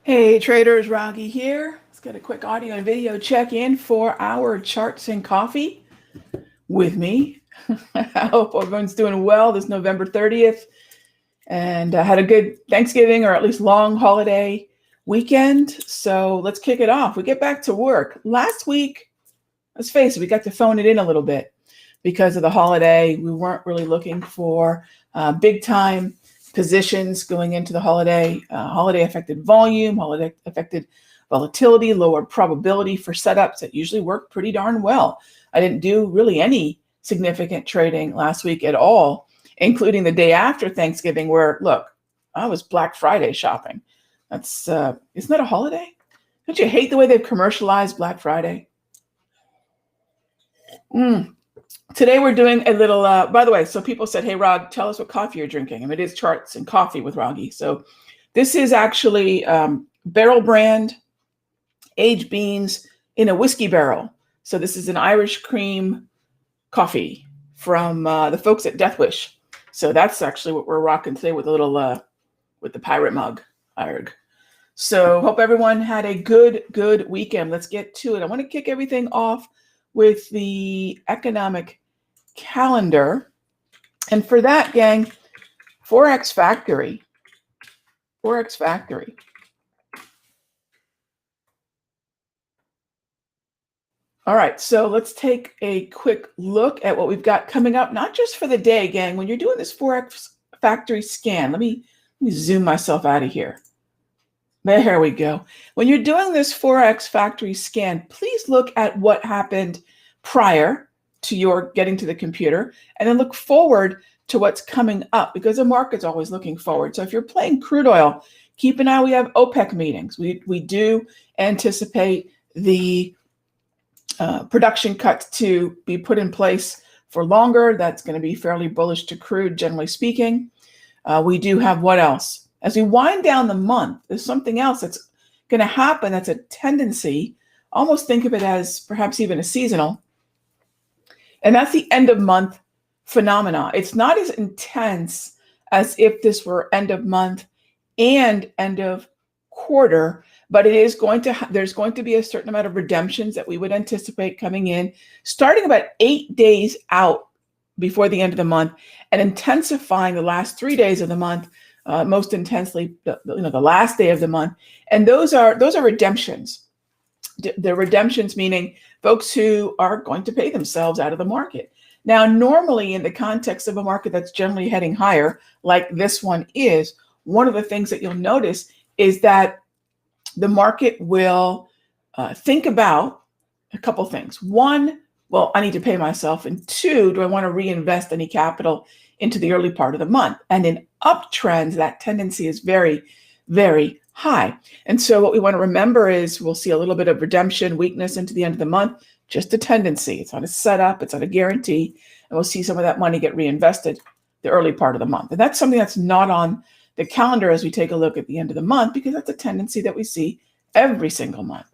Hey traders, Raghee here. Let's get a quick audio and video check-in for our charts and coffee with me. I hope everyone's doing well this November 30th and had a good Thanksgiving or at least long holiday weekend. So let's kick it off. We get back to work. Last week, let's face it, we got to phone it in a little bit because of the holiday. We weren't really looking for big time positions going into the holiday. Holiday affected volume, holiday affected volatility, lower probability for setups that usually work pretty darn well. I didn't do really any significant trading last week at all, including the day after Thanksgiving where, look, I was Black Friday shopping. That's isn't that a holiday? Don't you hate the way they've commercialized Black Friday? Today we're doing a little, by the way, so people said, hey, Rog, tell us what coffee you're drinking. And it is charts and coffee with Raghee. So this is actually barrel brand aged beans in a whiskey barrel. So this is an Irish cream coffee from the folks at Death Wish. So that's actually what we're rocking today with a little, with the pirate mug. Arg. So hope everyone had a good weekend. Let's get to it. I want to kick everything off with the economic calendar. And for that, gang, Forex Factory. Forex Factory. All right, so let's take a quick look at what we've got coming up, not just for the day, gang. When you're doing this Forex Factory scan, let me zoom myself out of here. There we go. When you're doing this Forex Factory scan, please look at what happened prior to your getting to the computer and then look forward to what's coming up because the market's always looking forward. So if you're playing crude oil, keep an eye. We have OPEC meetings. We do anticipate the production cuts to be put in place for longer. That's going to be fairly bullish to crude, generally speaking. We do have what else? As we wind down the month, there's something else that's going to happen that's a tendency. Almost think of it as perhaps even a seasonal. And that's the end of month phenomena. It's not as intense as if this were end of month and end of quarter, but it is going to, there's going to be a certain amount of redemptions that we would anticipate coming in starting about 8 days out before the end of the month and intensifying the last 3 days of the month. Most intensely, the last day of the month, and those are redemptions. The redemptions meaning folks who are going to pay themselves out of the market. Now, normally in the context of a market that's generally heading higher, like this one is, one of the things that you'll notice is that the market will think about a couple things. One, well, I need to pay myself, and two, do I want to reinvest any capital into the early part of the month? And in uptrends, that tendency is very, very high. And so what we want to remember is we'll see a little bit of redemption weakness into the end of the month, just a tendency. It's not a setup, it's not a guarantee. And we'll see some of that money get reinvested the early part of the month. And that's something that's not on the calendar as we take a look at the end of the month, because that's a tendency that we see every single month.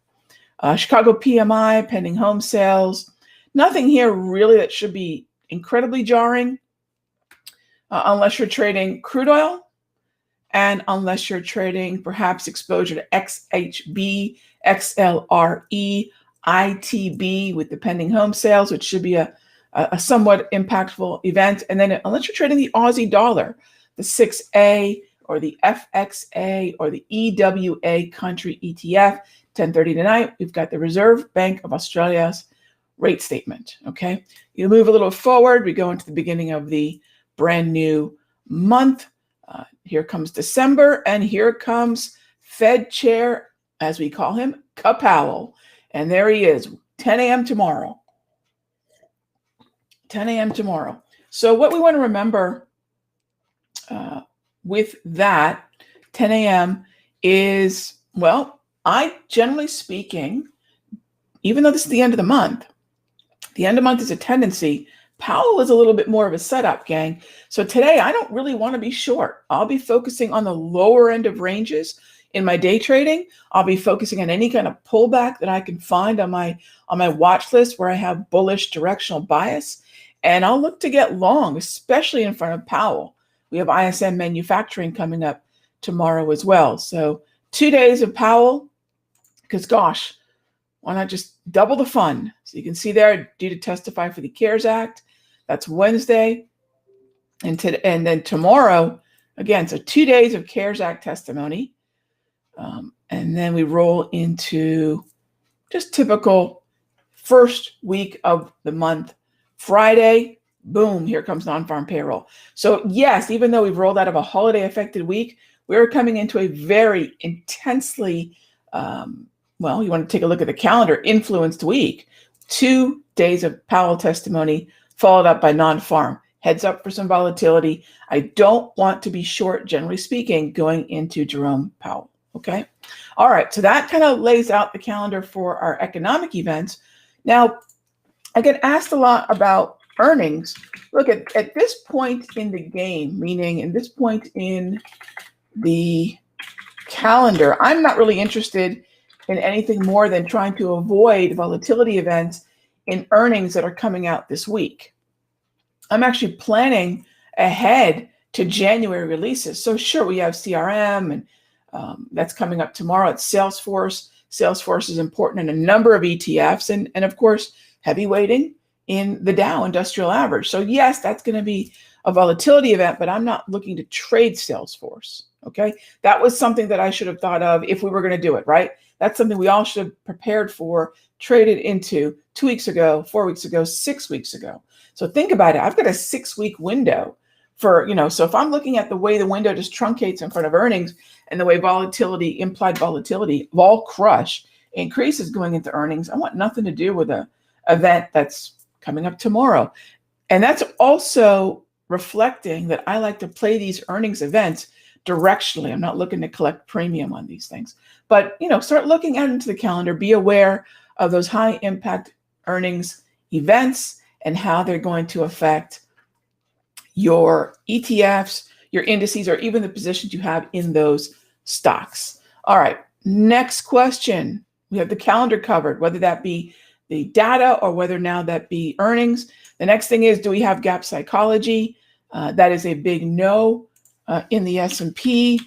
Chicago PMI, pending home sales. Nothing here really that should be incredibly jarring. Unless you're trading crude oil and unless you're trading perhaps exposure to XHB, XLRE, ITB with the pending home sales, which should be a somewhat impactful event. And then unless you're trading the Aussie dollar, the 6A or the FXA or the EWA country ETF, 10:30 tonight, we've got the Reserve Bank of Australia's rate statement, okay? You move a little forward, we go into the beginning of the brand new month. Here comes December, and here comes Fed Chair, as we call him, Powell. And there he is, 10 a.m. tomorrow. 10 a.m. tomorrow. So what we want to remember with that 10 a.m. is, well, I generally speaking, even though this is the end of the month is a tendency. Powell is a little bit more of a setup, gang. So today I don't really want to be short. I'll be focusing on the lower end of ranges in my day trading. I'll be focusing on any kind of pullback that I can find on my watch list where I have bullish directional bias. And I'll look to get long, especially in front of Powell. We have ISM manufacturing coming up tomorrow as well. So 2 days of Powell, because gosh, why not just double the fun? So you can see there, due to testify for the CARES Act. That's Wednesday. And then tomorrow, again, so 2 days of CARES Act testimony. And then we roll into just typical first week of the month. Friday, boom, here comes non-farm payroll. So yes, even though we've rolled out of a holiday affected week, we're coming into a very intensely, well, you want to take a look at the calendar, influenced week. 2 days of Powell testimony followed up by non-farm. Heads up for some volatility. I don't want to be short, generally speaking, going into Jerome Powell. Okay. All right. So that kind of lays out the calendar for our economic events. Now, I get asked a lot about earnings. Look, at this point in the game, meaning in this point in the calendar, I'm not really interested in anything more than trying to avoid volatility events in earnings that are coming out this week. I'm actually planning ahead to January releases. So sure, we have CRM, and that's coming up tomorrow. It's Salesforce. Salesforce is important in a number of ETFs, and of course, heavy weighting in the Dow Industrial Average. So yes, that's going to be a volatility event, but I'm not looking to trade Salesforce. Okay, that was something that I should have thought of if we were going to do it, right? That's something we all should have prepared for, traded into 2 weeks ago, 4 weeks ago, 6 weeks ago. So think about it. I've got a 6-week window for, so if I'm looking at the way the window just truncates in front of earnings and the way volatility, implied volatility, vol crush increases going into earnings, I want nothing to do with an event that's coming up tomorrow. And that's also reflecting that I like to play these earnings events directionally. I'm not looking to collect premium on these things, but start looking out into the calendar, be aware of those high impact earnings events and how they're going to affect your ETFs, your indices, or even the positions you have in those stocks. All right, next question. We have the calendar covered, whether that be the data or whether now that be earnings. The next thing is, do we have gap psychology? That is a big no in the S&P.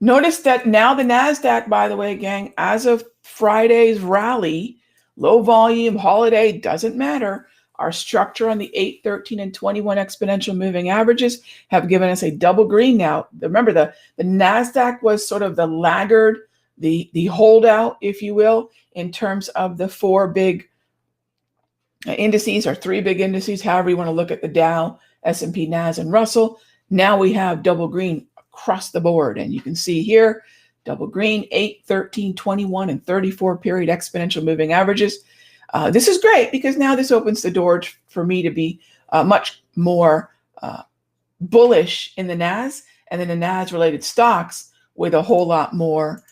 Notice that now the NASDAQ, by the way, gang, as of Friday's rally, low volume, holiday, doesn't matter. Our structure on the 8, 13, and 21 exponential moving averages have given us a double green now. Remember, the NASDAQ was sort of the laggard, the holdout, if you will, in terms of the 4 big indices or 3 big indices, however you want to look at the Dow, S&P, NAS, and Russell. Now we have double green across the board. And you can see here, double green, 8, 13, 21, and 34 period exponential moving averages. This is great because now this opens the door for me to be much more bullish in the NAS and then the NAS related stocks with a whole lot more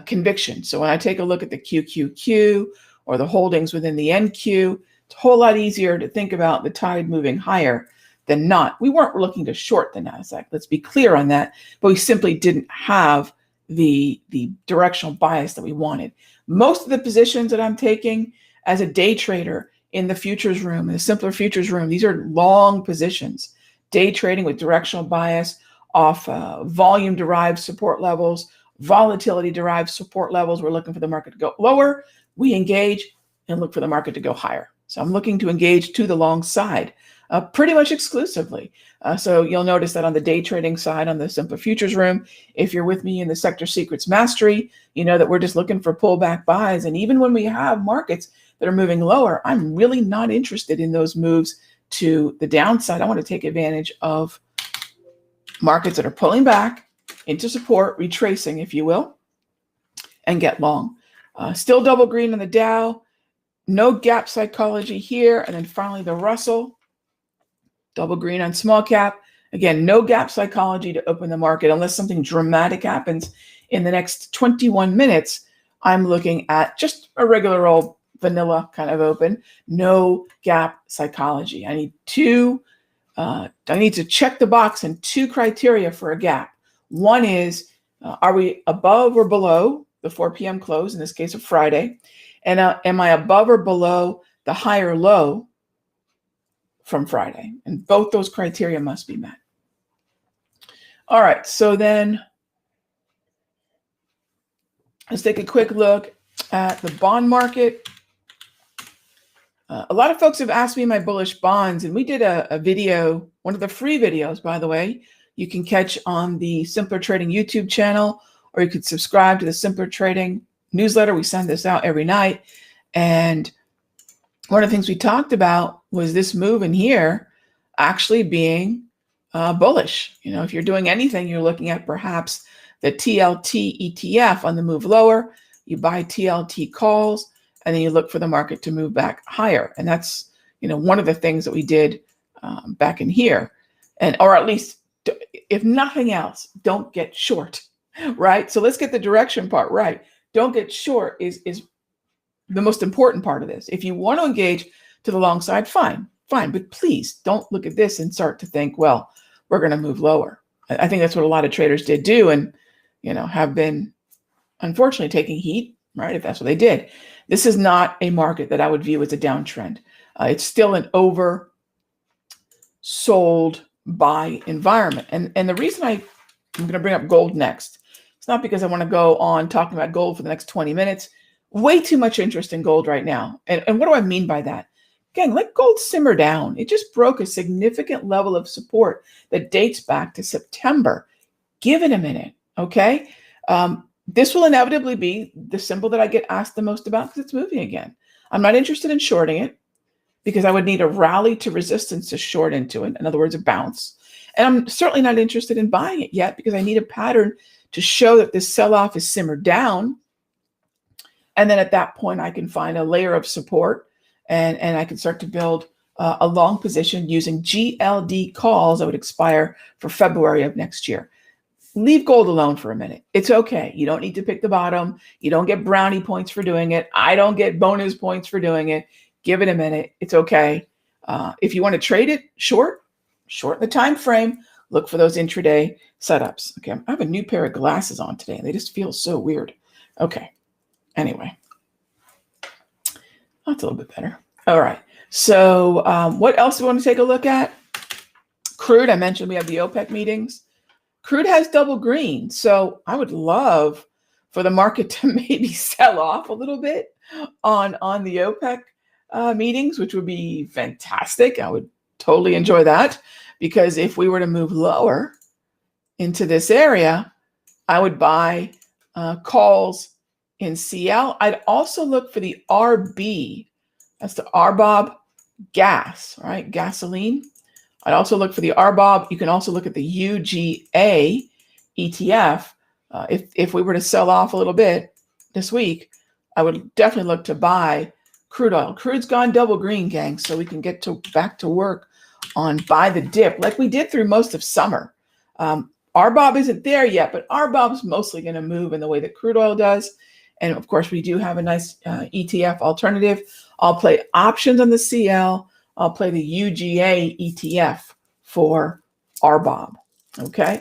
conviction. So when I take a look at the QQQ or the holdings within the NQ, it's a whole lot easier to think about the tide moving higher than not. We weren't looking to short the NASDAQ. Let's be clear on that, but we simply didn't have the directional bias that we wanted. Most of the positions that I'm taking as a day trader in the futures room, in the simpler futures room, these are long positions. Day trading with directional bias off volume-derived support levels, volatility-derived support levels. We're looking for the market to go lower. We engage and look for the market to go higher. So I'm looking to engage to the long side pretty much exclusively. So you'll notice that on the day trading side, on the simpler futures room, if you're with me in the Sector Secrets Mastery, you know that we're just looking for pullback buys. And even when we have markets that are moving lower, I'm really not interested in those moves to the downside. I want to take advantage of markets that are pulling back into support, retracing, if you will, and get long. Still double green on the Dow, no gap psychology here. And then finally the Russell, double green on small cap. Again, no gap psychology to open the market unless something dramatic happens in the next 21 minutes. I'm looking at just a regular old vanilla kind of open, no gap psychology. I need to check the box in 2 criteria for a gap. One is, are we above or below the 4 p.m. close, in this case of Friday? And am I above or below the higher low from Friday? And both those criteria must be met. All right, so then Let's take a quick look at the bond market. A lot of folks have asked me my bullish bonds, and we did a video, one of the free videos, by the way, you can catch on the Simpler Trading YouTube channel, or you could subscribe to the Simpler Trading newsletter. We send this out every night. And one of the things we talked about was this move in here actually being bullish. You know, if you're doing anything, you're looking at perhaps the TLT ETF on the move lower, you buy TLT calls, and then you look for the market to move back higher. And that's, you know, one of the things that we did back in here. And, or at least, if nothing else, don't get short, right? So let's get the direction part right. Don't get short is the most important part of this. If you want to engage to the long side, fine, but please don't look at this and start to think, well, we're going to move lower. I think that's what a lot of traders did do, and, you know, have been unfortunately taking heat, right? If that's what they did. This is not a market that I would view as a downtrend. It's still an oversold buy environment. And the reason I'm going to bring up gold next, it's not because I want to go on talking about gold for the next 20 minutes. Way too much interest in gold right now. And what do I mean by that? Again, let gold simmer down. It just broke a significant level of support that dates back to September. Give it a minute, okay? This will inevitably be the symbol that I get asked the most about because it's moving again. I'm not interested in shorting it because I would need a rally to resistance to short into it. In other words, a bounce. And I'm certainly not interested in buying it yet because I need a pattern to show that this sell-off is simmered down. And then at that point, I can find a layer of support and I can start to build a long position using GLD calls that would expire for February of next year. Leave gold alone for a minute. It's okay. You don't need to pick the bottom. You don't get brownie points for doing it. I don't get bonus points for doing it. Give it a minute. It's okay. If you want to trade it, shorten the time frame. Look for those intraday setups. Okay, I have a new pair of glasses on today, and they just feel so weird. Okay. Anyway, that's a little bit better. All right. So what else do we want to take a look at? Crude, I mentioned we have the OPEC meetings. Crude has double green. So I would love for the market to maybe sell off a little bit on the OPEC meetings, which would be fantastic. I would totally enjoy that, because if we were to move lower into this area, I would buy calls in CL. I'd also look for the RB. That's the RBOB gas, right? Gasoline. I'd also look for the RBOB. You can also look at the UGA ETF. If we were to sell off a little bit this week, I would definitely look to buy crude oil. Crude's gone double green, gang, so we can get back to work on buy the dip like we did through most of summer. RBOB isn't there yet, but RBOB's mostly going to move in the way that crude oil does. And of course, we do have a nice ETF alternative. I'll play options on the CL. I'll play the UGA ETF for RBOB. Okay.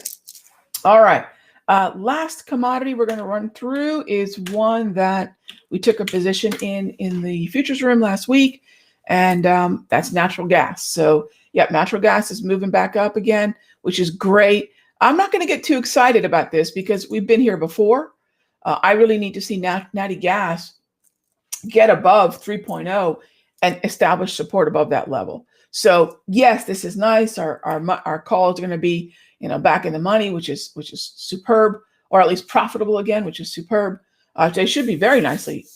All right. Last commodity we're going to run through is one that we took a position in the futures room last week, and that's natural gas. So, yeah, natural gas is moving back up again, which is great. I'm not going to get too excited about this because we've been here before. I really need to see natty gas get above 3.0 and establish support above that level. So yes, this is nice. Our calls are going to be, back in the money, which is superb, or at least profitable again, which is superb. They should be very nicely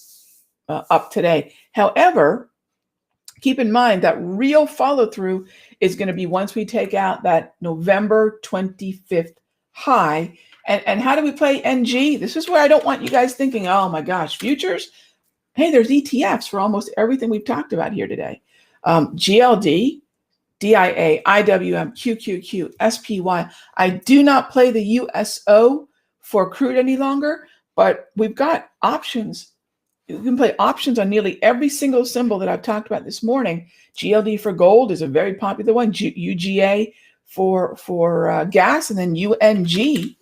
up today. However, keep in mind that real follow through is going to be once we take out that November 25th high. And how do we play NG? This is where I don't want you guys thinking, oh my gosh, futures. Hey, there's ETFs for almost everything we've talked about here today. GLD, DIA, IWM, QQQ, SPY. I do not play the USO for crude any longer, but we've got options. You can play options on nearly every single symbol that I've talked about this morning. GLD for gold is a very popular one. UGA for gas, and then UNG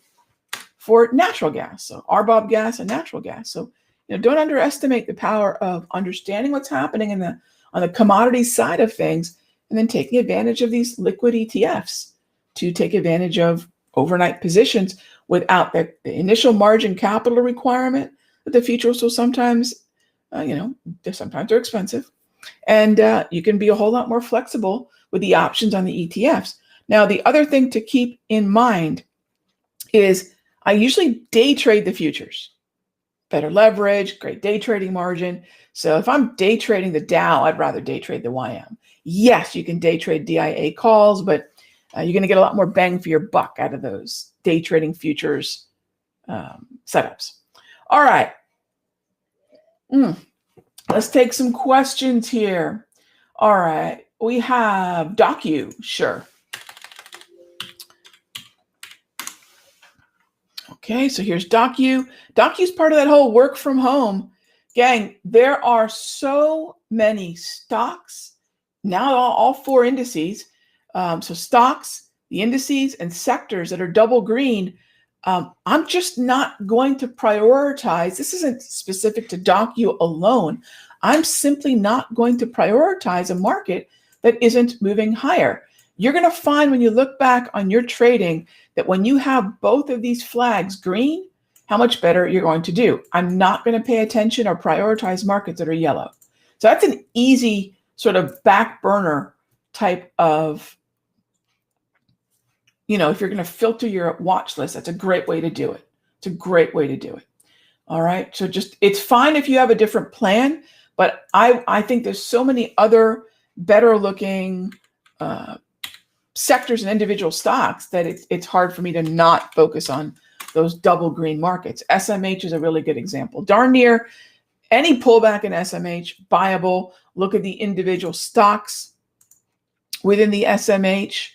for natural gas. So RBOB gas and natural gas. So don't underestimate the power of understanding what's happening on the commodity side of things, and then taking advantage of these liquid ETFs to take advantage of overnight positions without the initial margin capital requirement but the futures will sometimes, sometimes they're expensive. And you can be a whole lot more flexible with the options on the ETFs. Now, the other thing to keep in mind is I usually day trade the futures. Better leverage, great day trading margin. So if I'm day trading the Dow, I'd rather day trade the YM. Yes, you can day trade DIA calls, but you're going to get a lot more bang for your buck out of those day trading futures setups. All right. Let's take some questions here. All right. We have Docu. Sure. Okay, so here's Docu. Docu's part of that whole work from home. Gang, there are so many stocks, now all four indices. So stocks, the indices, and sectors that are double green. I'm just not going to prioritize. This isn't specific to Docu alone. I'm simply not going to prioritize a market that isn't moving higher. You're going to find when you look back on your trading that when you have both of these flags green, how much better you're going to do. I'm not going to pay attention or prioritize markets that are yellow. So that's an easy sort of back burner type of, if you're going to filter your watch list, that's a great way to do it. It's a great way to do it. All right. So it's fine if you have a different plan, but I think there's so many other better looking sectors and individual stocks that it's hard for me to not focus on those double green markets. SMH is a really good example. Darn near any pullback in SMH, buyable. Look at the individual stocks within the SMH.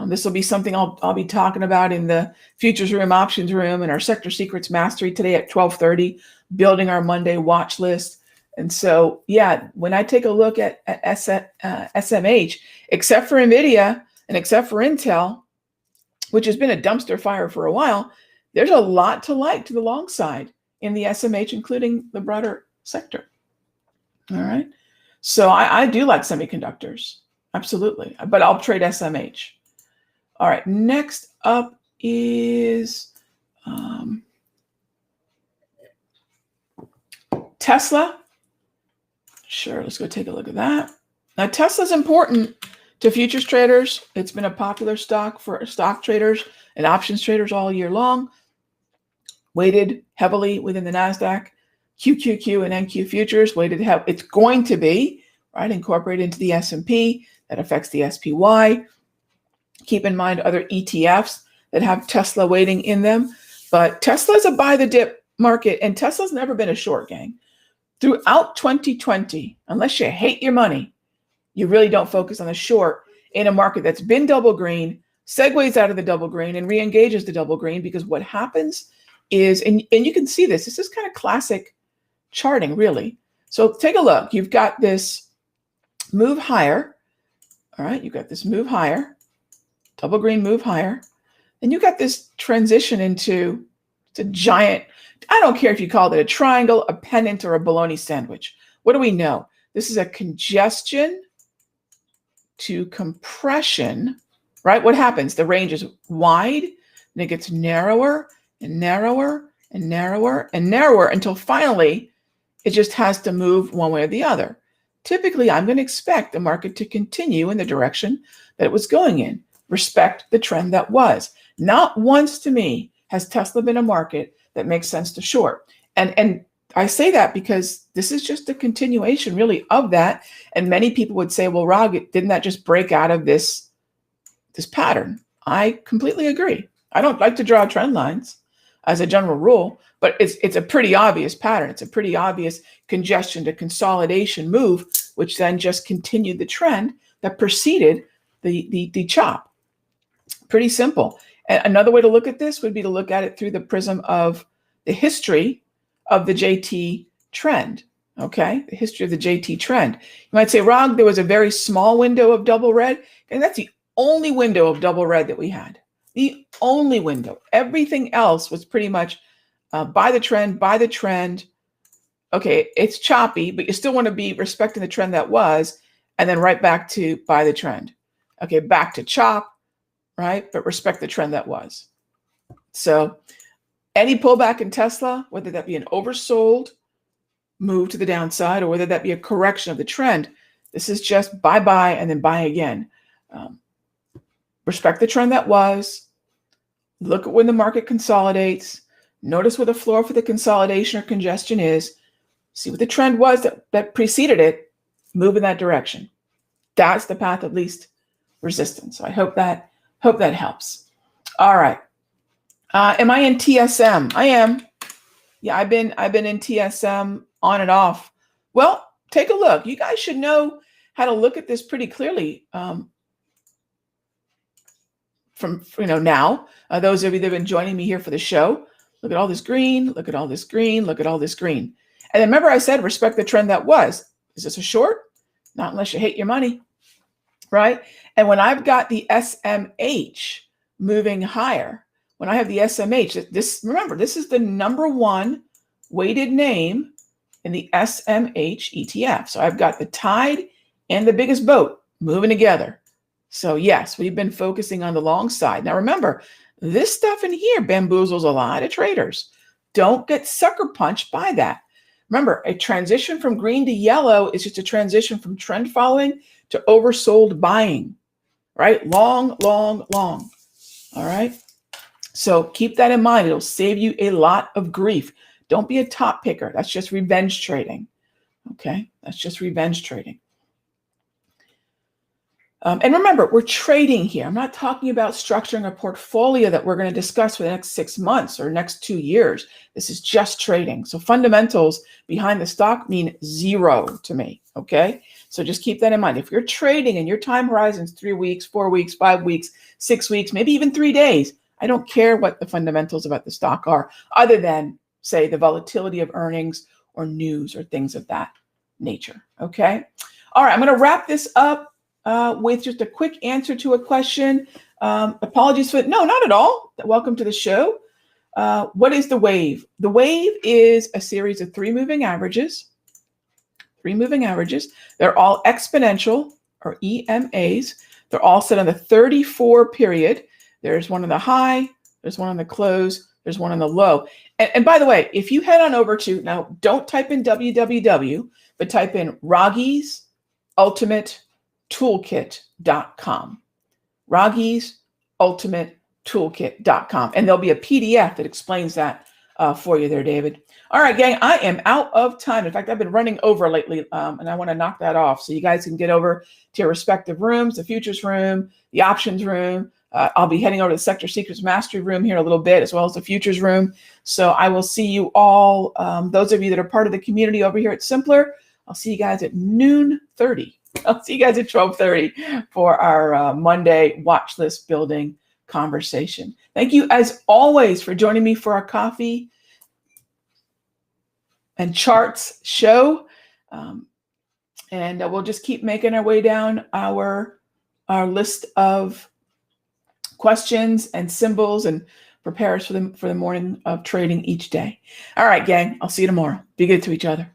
This will be something I'll be talking about in the futures room, options room, and our sector secrets mastery today at 12:30, building our Monday watch list. And so, yeah, when I take a look at SMH, except for NVIDIA and except for Intel, which has been a dumpster fire for a while, there's a lot to like to the long side in the SMH, including the broader sector. All right. So I do like semiconductors. Absolutely. But I'll trade SMH. All right. Next up is Tesla. Sure. Let's go take a look at that. Now, Tesla's important to futures traders. It's been a popular stock for stock traders and options traders all year long. Weighted heavily within the NASDAQ, QQQ and NQ futures. It's going to be incorporated into the S&P. That affects the SPY. Keep in mind other ETFs that have Tesla weighting in them. But Tesla's a buy the dip market, and Tesla's never been a short, gang. Throughout 2020, unless you hate your money, you really don't focus on the short in a market that's been double green, segues out of the double green, and re-engages the double green, because what happens is, and you can see this is kind of classic charting, really. So take a look. You've got this move higher. All right, you've got this move higher, double green move higher. Then you got this transition into a giant, I don't care if you call it a triangle, a pennant, or a bologna sandwich. What do we know? This is a congestion to compression, right? What happens? The range is wide, and it gets narrower and narrower and narrower and narrower until finally it just has to move one way or the other. Typically, I'm going to expect the market to continue in the direction that it was going in. Respect the trend that was. Not once to me has Tesla been a market that makes sense to short. And I say that because this is just a continuation really of that. And many people would say, well, Raghee, didn't that just break out of this pattern? I completely agree. I don't like to draw trend lines as a general rule, but it's a pretty obvious pattern. It's a pretty obvious congestion to consolidation move, which then just continued the trend that preceded the chop. Pretty simple. And another way to look at this would be to look at it through the prism of the history of the JT trend. Okay, the history of the JT trend. You might say, Rog, there was a very small window of double red, and that's the only window of double red that we had. The only window. Everything else was pretty much buy the trend. Okay, it's choppy, but you still want to be respecting the trend that was, and then right back to buy the trend. Okay, back to chop, right? But respect the trend that was. So Any pullback in Tesla, whether that be an oversold move to the downside or whether that be a correction of the trend, this is just buy and then buy again. Respect the trend that was. Look at when the market consolidates. Notice where the floor for the consolidation or congestion is. See what the trend was that preceded it. Move in that direction. That's the path of least resistance. So I hope that helps. All right. Am I in TSM? I am. Yeah, I've been in TSM on and off. Well, take a look. You guys should know how to look at this pretty clearly. From now, those of you that have been joining me here for the show, look at all this green, look at all this green, look at all this green. And then remember I said, respect the trend that was. Is this a short? Not unless you hate your money, right? And when I've got the SMH moving higher, when I have the SMH, remember, this is the number one weighted name in the SMH ETF. So I've got the tide and the biggest boat moving together. So yes, we've been focusing on the long side. Now remember, this stuff in here bamboozles a lot of traders. Don't get sucker punched by that. Remember, a transition from green to yellow is just a transition from trend following to oversold buying, right? Long. All right. So keep that in mind. It'll save you a lot of grief. Don't be a top picker. That's just revenge trading. Okay. That's just revenge trading. And remember, we're trading here. I'm not talking about structuring a portfolio that we're going to discuss for the next 6 months or next 2 years. This is just trading. So fundamentals behind the stock mean zero to me. Okay. So just keep that in mind. If you're trading and your time horizon is 3 weeks, 4 weeks, 5 weeks, 6 weeks, maybe even 3 days, I don't care what the fundamentals about the stock are, other than, say, the volatility of earnings or news or things of that nature. Okay. All right. I'm going to wrap this up with just a quick answer to a question. Apologies for no, not at all. Welcome to the show. What is the wave? The wave is a series of 3 moving averages. 3 moving averages. They're all exponential or EMAs. They're all set on the 34 period. There's one on the high, there's one on the close, there's one on the low. And by the way, if you head on over to, now don't type in www, but type in Raghee's Ultimate Toolkit.com. Raghee's Ultimate Toolkit.com. And there'll be a PDF that explains that for you there, David. All right, gang, I am out of time. In fact, I've been running over lately, and I want to knock that off so you guys can get over to your respective rooms, the futures room, the options room. I'll be heading over to the Sector Secrets Mastery room here in a little bit, as well as the futures room. So I will see you all, those of you that are part of the community over here at Simpler. I'll see you guys at noon 30. I'll see you guys at 12:30 for our Monday watch list building conversation. Thank you, as always, for joining me for our coffee and charts show. And we'll just keep making our way down our list of questions and symbols and prepare us for the morning of trading each day. All right, gang, I'll see you tomorrow. Be good to each other.